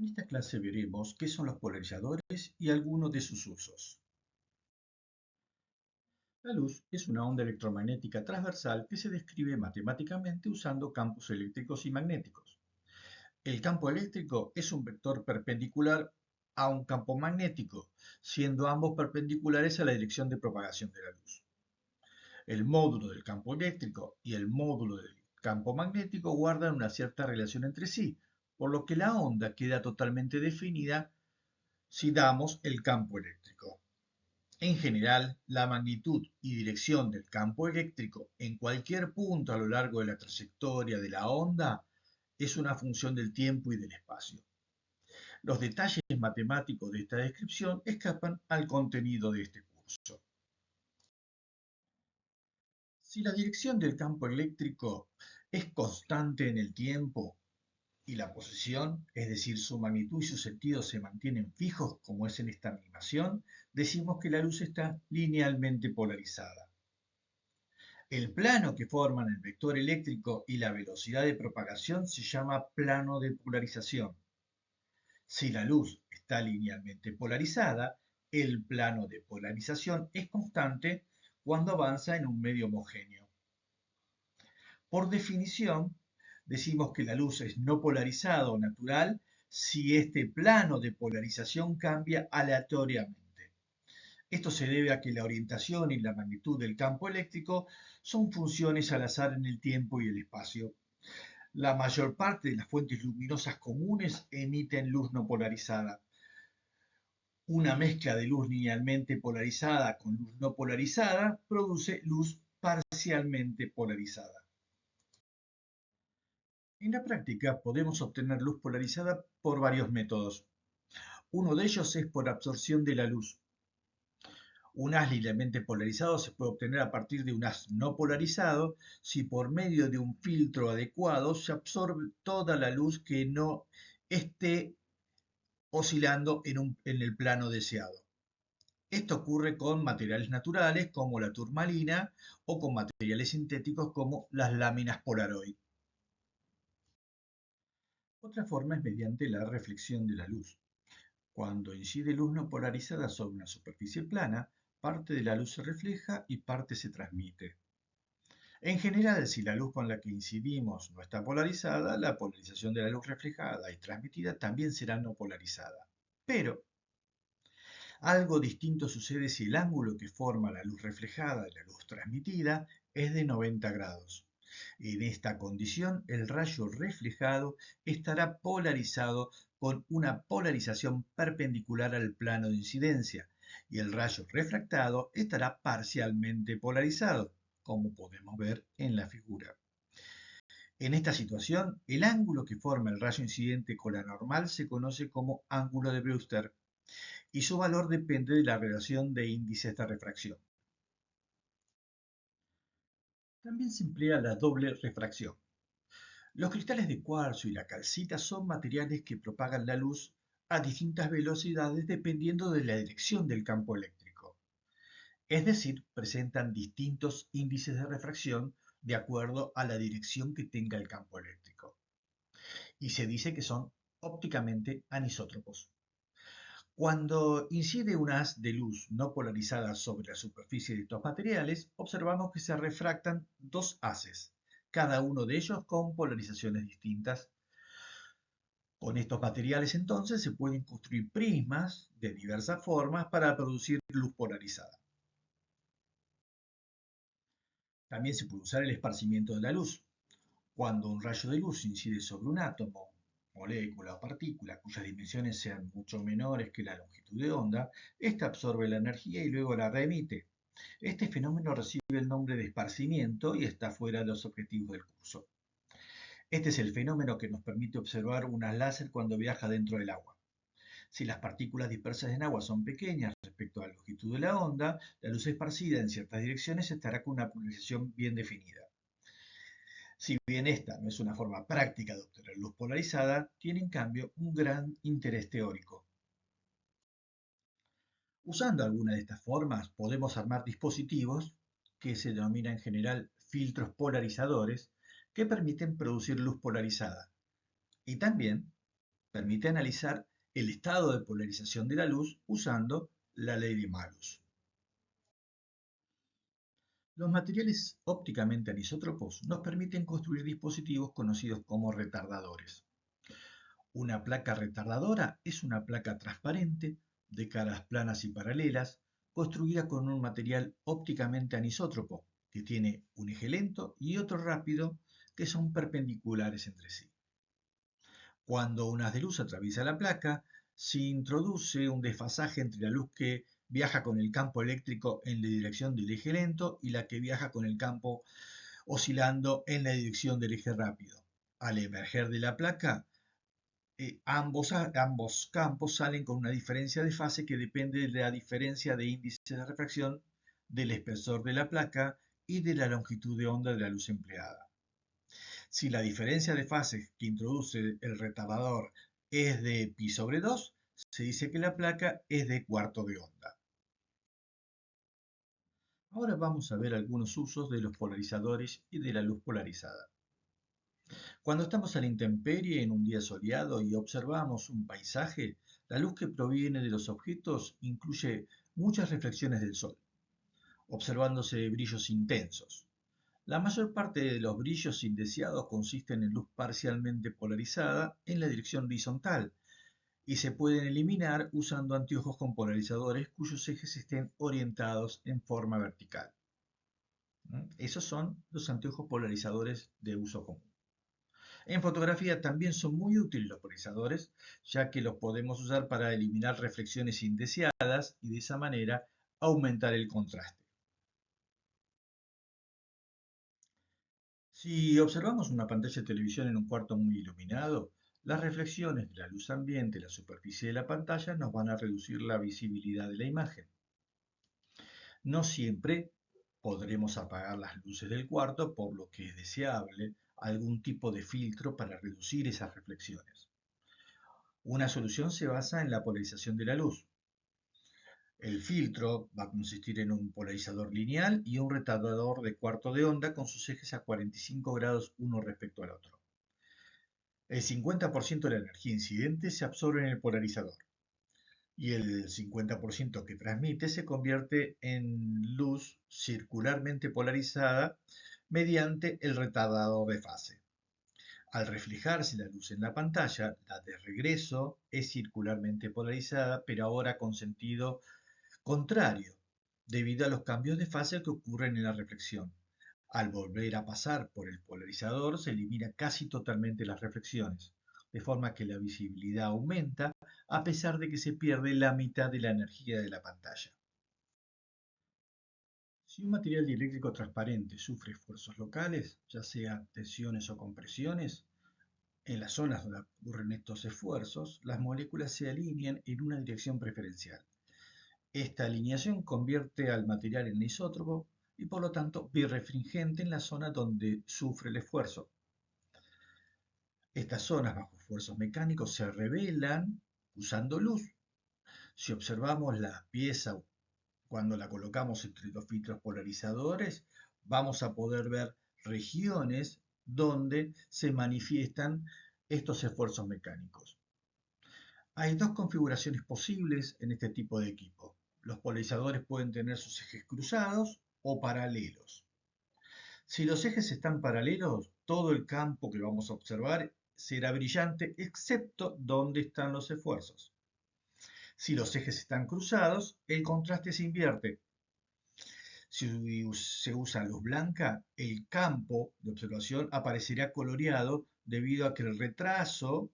En esta clase veremos qué son los polarizadores y algunos de sus usos. La luz es una onda electromagnética transversal que se describe matemáticamente usando campos eléctricos y magnéticos. El campo eléctrico es un vector perpendicular a un campo magnético, siendo ambos perpendiculares a la dirección de propagación de la luz. El módulo del campo eléctrico y el módulo del campo magnético guardan una cierta relación entre sí, por lo que la onda queda totalmente definida si damos el campo eléctrico. En general, la magnitud y dirección del campo eléctrico en cualquier punto a lo largo de la trayectoria de la onda es una función del tiempo y del espacio. Los detalles matemáticos de esta descripción escapan al contenido de este curso. Si la dirección del campo eléctrico es constante en el tiempo y la posición, es decir, su magnitud y su sentido se mantienen fijos, como es en esta animación, decimos que la luz está linealmente polarizada. El plano que forman el vector eléctrico y la velocidad de propagación se llama plano de polarización. Si la luz está linealmente polarizada, el plano de polarización es constante cuando avanza en un medio homogéneo. Por definición, decimos que la luz es no polarizada o natural si este plano de polarización cambia aleatoriamente. Esto se debe a que la orientación y la magnitud del campo eléctrico son funciones al azar en el tiempo y el espacio. La mayor parte de las fuentes luminosas comunes emiten luz no polarizada. Una mezcla de luz linealmente polarizada con luz no polarizada produce luz parcialmente polarizada. En la práctica podemos obtener luz polarizada por varios métodos. Uno de ellos es por absorción de la luz. Un haz linealmente polarizado se puede obtener a partir de un haz no polarizado si por medio de un filtro adecuado se absorbe toda la luz que no esté oscilando en el plano deseado. Esto ocurre con materiales naturales como la turmalina o con materiales sintéticos como las láminas Polaroid. Otra forma es mediante la reflexión de la luz. Cuando incide luz no polarizada sobre una superficie plana, parte de la luz se refleja y parte se transmite. En general, si la luz con la que incidimos no está polarizada, la polarización de la luz reflejada y transmitida también será no polarizada. Pero algo distinto sucede si el ángulo que forma la luz reflejada y la luz transmitida es de 90 grados. En esta condición, el rayo reflejado estará polarizado con una polarización perpendicular al plano de incidencia y el rayo refractado estará parcialmente polarizado, como podemos ver en la figura. En esta situación, el ángulo que forma el rayo incidente con la normal se conoce como ángulo de Brewster y su valor depende de la relación de índices de refracción. También se emplea la doble refracción. Los cristales de cuarzo y la calcita son materiales que propagan la luz a distintas velocidades dependiendo de la dirección del campo eléctrico. Es decir, presentan distintos índices de refracción de acuerdo a la dirección que tenga el campo eléctrico. Y se dice que son ópticamente anisótropos. Cuando incide un haz de luz no polarizada sobre la superficie de estos materiales, observamos que se refractan dos haces, cada uno de ellos con polarizaciones distintas. Con estos materiales entonces se pueden construir prismas de diversas formas para producir luz polarizada. También se puede usar el esparcimiento de la luz. Cuando un rayo de luz incide sobre un átomo, molécula o partícula cuyas dimensiones sean mucho menores que la longitud de onda, ésta absorbe la energía y luego la reemite. Este fenómeno recibe el nombre de esparcimiento y está fuera de los objetivos del curso. Este es el fenómeno que nos permite observar un haz láser cuando viaja dentro del agua. Si las partículas dispersas en agua son pequeñas respecto a la longitud de la onda, la luz esparcida en ciertas direcciones estará con una polarización bien definida. Si bien esta no es una forma práctica de obtener luz polarizada, tiene en cambio un gran interés teórico. Usando alguna de estas formas, podemos armar dispositivos, que se denominan en general filtros polarizadores, que permiten producir luz polarizada. Y también Permite analizar el estado de polarización de la luz usando la ley de Malus. Los materiales ópticamente anisótropos nos permiten construir dispositivos conocidos como retardadores. Una placa retardadora es una placa transparente de caras planas y paralelas construida con un material ópticamente anisótropo que tiene un eje lento y otro rápido que son perpendiculares entre sí. Cuando un haz de luz atraviesa la placa, se introduce un desfasaje entre la luz que viaja con el campo eléctrico en la dirección del eje lento y la que viaja con el campo oscilando en la dirección del eje rápido. Al emerger de la placa, ambos campos salen con una diferencia de fase que depende de la diferencia de índice de refracción, del espesor de la placa y de la longitud de onda de la luz empleada. Si la diferencia de fase que introduce el retardador es de pi/2, se dice que la placa es de cuarto de onda. Ahora vamos a ver algunos usos de los polarizadores y de la luz polarizada. Cuando estamos a la intemperie en un día soleado y observamos un paisaje, la luz que proviene de los objetos incluye muchas reflexiones del sol, observándose brillos intensos. La mayor parte de los brillos indeseados consisten en luz parcialmente polarizada en la dirección horizontal y se pueden eliminar usando anteojos con polarizadores cuyos ejes estén orientados en forma vertical. Esos son los anteojos polarizadores de uso común. En fotografía también son muy útiles los polarizadores, ya que los podemos usar para eliminar reflexiones indeseadas y de esa manera aumentar el contraste. Si observamos una pantalla de televisión en un cuarto muy iluminado, las reflexiones de la luz ambiente en la superficie de la pantalla nos van a reducir la visibilidad de la imagen. No siempre podremos apagar las luces del cuarto, por lo que es deseable algún tipo de filtro para reducir esas reflexiones. Una solución se basa en la polarización de la luz. El filtro va a consistir en un polarizador lineal y un retardador de cuarto de onda con sus ejes a 45 grados uno respecto al otro. El 50% de la energía incidente se absorbe en el polarizador y el 50% que transmite se convierte en luz circularmente polarizada mediante el retardador de fase. Al reflejarse la luz en la pantalla, la de regreso es circularmente polarizada, pero ahora con sentido contrario, debido a los cambios de fase que ocurren en la reflexión. Al volver a pasar por el polarizador, se elimina casi totalmente las reflexiones, de forma que la visibilidad aumenta a pesar de que se pierde la mitad de la energía de la pantalla. Si un material dieléctrico transparente sufre esfuerzos locales, ya sea tensiones o compresiones, en las zonas donde ocurren estos esfuerzos, las moléculas se alinean en una dirección preferencial. Esta alineación convierte al material en isótropo y por lo tanto birrefringente en la zona donde sufre el esfuerzo. Estas zonas bajo esfuerzos mecánicos se revelan usando luz. Si observamos la pieza cuando la colocamos entre los filtros polarizadores, vamos a poder ver regiones donde se manifiestan estos esfuerzos mecánicos. Hay dos configuraciones posibles en este tipo de equipo. Los polarizadores pueden tener sus ejes cruzados o paralelos. Si los ejes están paralelos, todo el campo que vamos a observar será brillante, excepto donde están los esfuerzos. Si los ejes están cruzados, el contraste se invierte. Si se usa luz blanca, el campo de observación aparecerá coloreado debido a que el retraso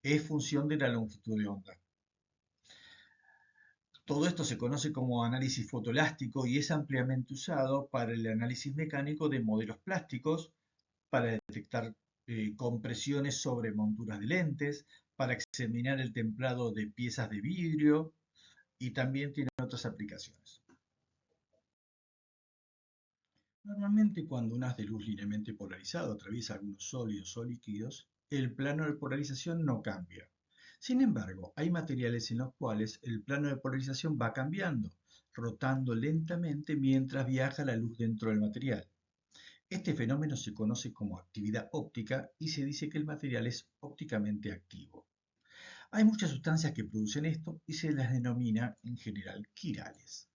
es función de la longitud de onda. Todo esto se conoce como análisis fotoelástico y es ampliamente usado para el análisis mecánico de modelos plásticos, para detectar compresiones sobre monturas de lentes, para examinar el templado de piezas de vidrio y también tiene otras aplicaciones. Normalmente cuando un haz de luz linealmente polarizado atraviesa algunos sólidos o líquidos, el plano de polarización no cambia. Sin embargo, hay materiales en los cuales el plano de polarización va cambiando, rotando lentamente mientras viaja la luz dentro del material. Este fenómeno se conoce como actividad óptica y se dice que el material es ópticamente activo. Hay muchas sustancias que producen esto y se las denomina en general quirales.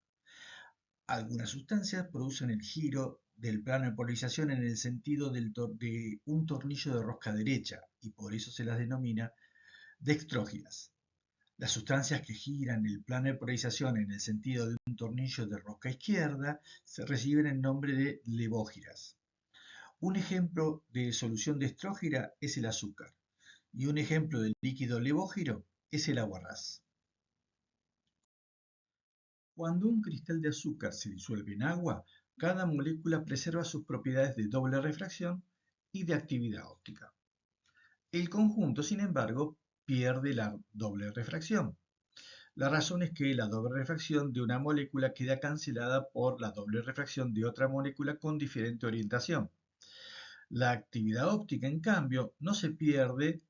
Algunas sustancias producen el giro del plano de polarización en el sentido de un tornillo de rosca derecha y por eso se las denomina dextrógiras. Las sustancias que giran el plano de polarización en el sentido de un tornillo de rosca izquierda se reciben el nombre de levógiras. Un ejemplo de solución dextrógira es el azúcar y un ejemplo de líquido levógiro es el aguarrás. Cuando un cristal de azúcar se disuelve en agua, cada molécula preserva sus propiedades de doble refracción y de actividad óptica. El conjunto, sin embargo, pierde la doble refracción. La razón es que la doble refracción de una molécula queda cancelada por la doble refracción de otra molécula con diferente orientación. La actividad óptica, en cambio, no se pierde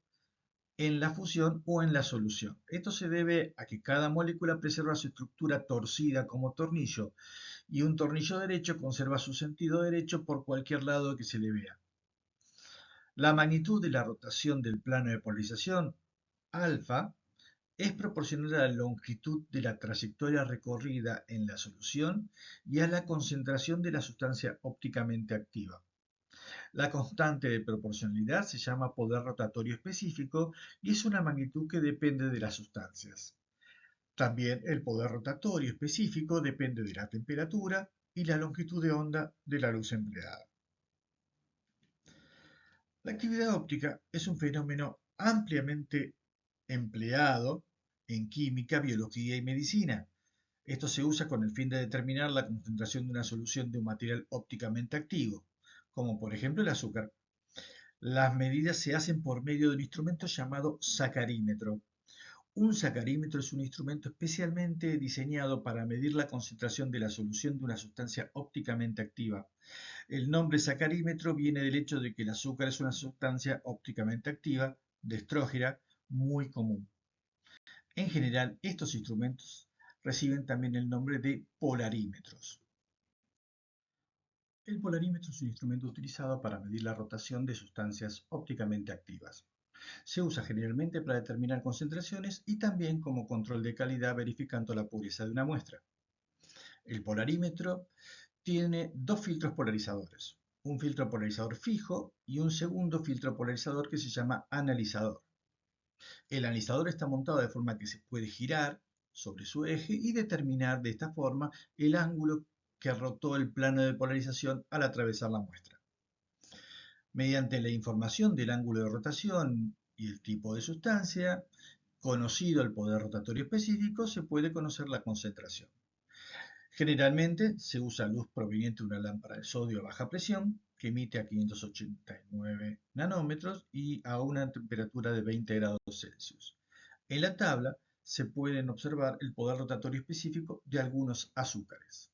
en la fusión o en la solución. Esto se debe a que cada molécula preserva su estructura torcida como tornillo y un tornillo derecho conserva su sentido derecho por cualquier lado que se le vea. La magnitud de la rotación del plano de polarización, alfa, es proporcional a la longitud de la trayectoria recorrida en la solución y a la concentración de la sustancia ópticamente activa. La constante de proporcionalidad se llama poder rotatorio específico y es una magnitud que depende de las sustancias. También el poder rotatorio específico depende de la temperatura y la longitud de onda de la luz empleada. La actividad óptica es un fenómeno ampliamente empleado en química, biología y medicina. Esto se usa con el fin de determinar la concentración de una solución de un material ópticamente activo, como por ejemplo el azúcar. Las medidas se hacen por medio de un instrumento llamado sacarímetro. Un sacarímetro es un instrumento especialmente diseñado para medir la concentración de la solución de una sustancia ópticamente activa. El nombre sacarímetro viene del hecho de que el azúcar es una sustancia ópticamente activa, dextrógera, muy común. En general, estos instrumentos reciben también el nombre de polarímetros. El polarímetro es un instrumento utilizado para medir la rotación de sustancias ópticamente activas. Se usa generalmente para determinar concentraciones y también como control de calidad verificando la pureza de una muestra. El polarímetro tiene dos filtros polarizadores, un filtro polarizador fijo y un segundo filtro polarizador que se llama analizador. El analizador está montado de forma que se puede girar sobre su eje y determinar de esta forma el ángulo que rotó el plano de polarización al atravesar la muestra. Mediante la información del ángulo de rotación y el tipo de sustancia, conocido el poder rotatorio específico, se puede conocer la concentración. Generalmente se usa luz proveniente de una lámpara de sodio a baja presión que emite a 589 nanómetros y a una temperatura de 20 grados Celsius. En la tabla se pueden observar el poder rotatorio específico de algunos azúcares.